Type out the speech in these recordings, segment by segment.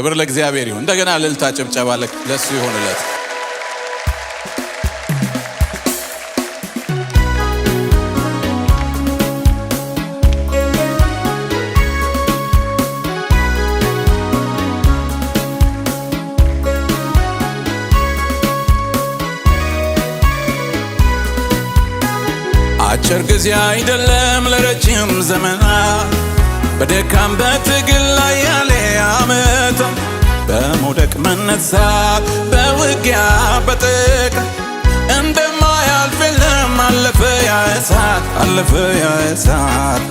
ክብር ለእግዚአብሔር ይሁን። እንደገና እልልታ ጭብጨባ ለሱ ይሁንለት። አጭር ጊዜ አይደለም ለረጅም ዘመናት በደካም በትግል ላይ ያለ ዓመት በመውደቅ መነሳት በውጊያ በጥቃት እንደማያልፍ የለም አለፈ ያ እሳት አለፈ ያ እሳት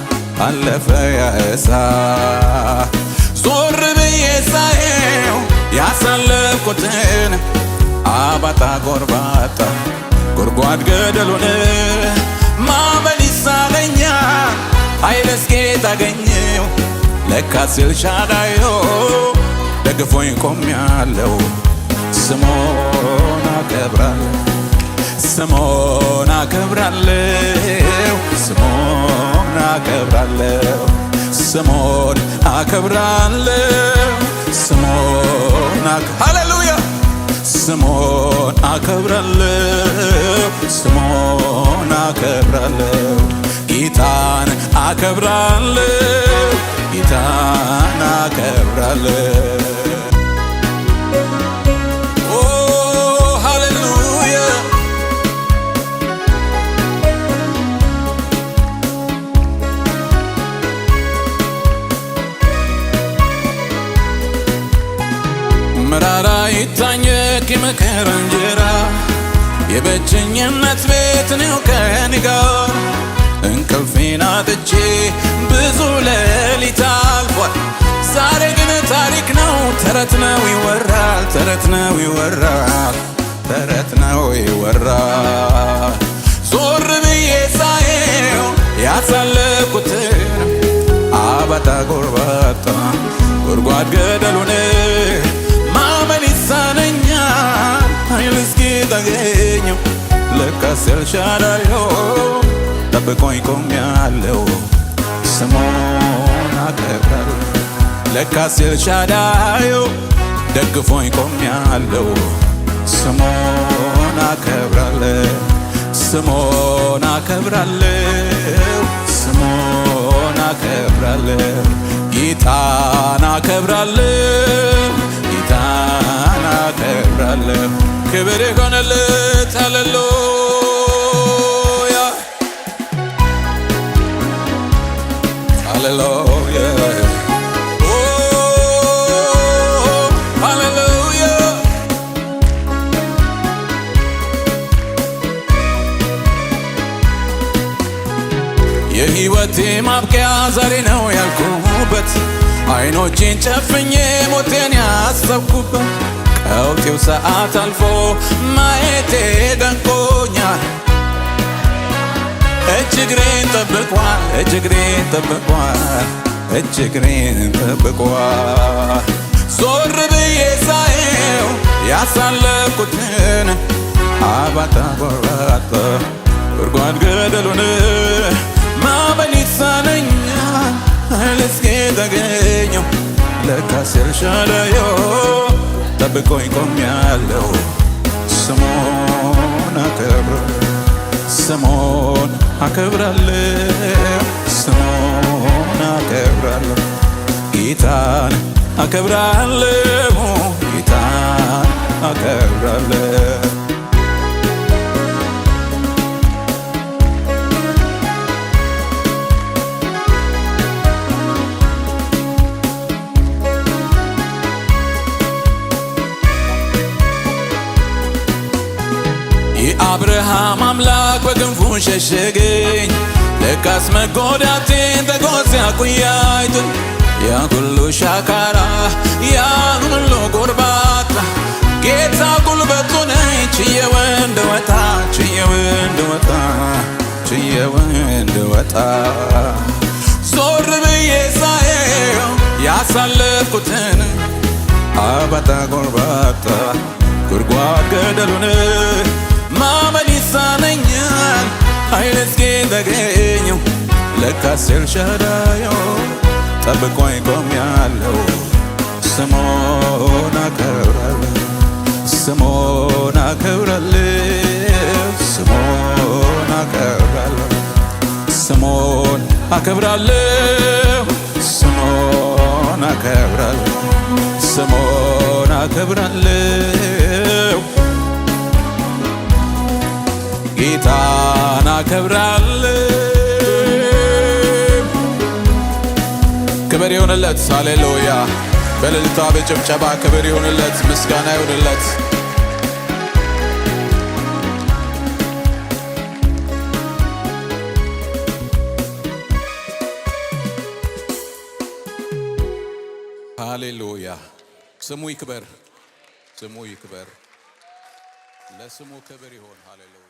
አለፈ ያ እሳት ዞር ብዬ ሳየው ያሳለፍኩትን አባጣ ጎርባጣ ጉድጓድ ገደሉን ማመን ይሳነኛል ኃይል እስኪ ታገኘው ለካስ ኤልሻዳይ ደግፎኝ ቆሜያለሁ ስሙን አከብራለሁ ስሙን አከብራለሁ ስሙን አከብራለሁ ስሙን አከብራለሁ ስሙን ሃሌሉያ ስሙን አከብራለሁ ስሙን አከብራለሁ ጌታን አከብራለሁ ጌታን አከብራለሁ ኦ ሃሌሉያ መራራ ይታኘክ የመከራ እንጀራ የብቸኝነት ቤት ነው ከኔ ጋር እንቅልፌን አጥቼ ብዙ ሌሊት አልፏል ዛሬ ግን ታሪክ ነው ተረት ነው ይወራል ተረት ነው ይወራል ተረት ነው ይወራል ዞር ብዬ ሳየው ያሳለፍኩትን አባጣ ጎርባጣ ጉድጓድ ገደሉን ማመን ይሳነኛል ኃይል እስኪ ታገኘው ለካስ ኤልሻዳይ ጠብቆኝ ቆሜያለሁ ስሙን አከብራለሁ ለካስ ኤልሻዳይ ደግፎኝ ቆሜያለሁ ስሙን አከብራለሁ ስሙን አከብራለሁ ስሙን አከብራለሁ ጌታን አከብራለሁ ጌታን አከብራለሁ ክብር ይሁንለት ሃሌሉያ ሃሌሉያ ኦ ሃሌሉያ የሕይወቴ ማብቂያ ዛሬ ነው ያልኩበት አይኖቼን ጨፍኜ ሞቴን ያሰብኩበት ቀውጢው ሰዓት አልፎ ማየቴ ደንቆኛል እጅግሬን ጠብቋል እጅግሬን ጠብቋል እጅግሬን ጠብቋል ዞር ብዬ ሳየው ያሳለፍኩትን አባጣ ጎርባጣ ጉድጓድ ገደሉን ማመን ይሳነኛል ኃይል እስኪ ታገኘው ለካስ ኤልሻዳይ ጠብቆኝ ቆሜያለሁ ስሙን አከብራለሁ ስሙን አከብራለሁ ስሙን አከብራለሁ ጌታን አከብራለሁ ጌታን አከብራለሁ የአብርሃም አምላክ በክንፉ ሸሸገኝ ለካስ መጎዳቴን ተጎስ ያቆያይቱን ያን ሁሉ ሻካራ ያን ሁሉ ጎርባጣ ጌታ ጉልበቱ ነኝ ችዬው እንድወጣ ችዬው እንድወጣ ችዬው እንድወጣ ዞር ብዬ ሳየው ያሳለፍኩትን አባጣ ጎርባጣ ጉድጓድ ገደሉን ማመን ይሳነኛል ኃይል እስኪ ታገኘው ለካስ ኤልሻዳይ ጠብቆኝ ቆሜያለሁ ስሙን አከብራለሁ ስሙን አከብራለሁ ስሙን አከብራለሁ ስሙን አከብራለሁ ስሙን አከብራለሁ ስሙን አከብራለሁ ጌታን አከብራለሁ ክብር ይሁንለት ሃሌሉያ በእልልታ በጭብጨባ ክብር ይሁንለት ምስጋና ይሁንለት ሃሌሉያ ስሙ ይክበር ለስሙ ክብር ይሁን ሃሌሉያ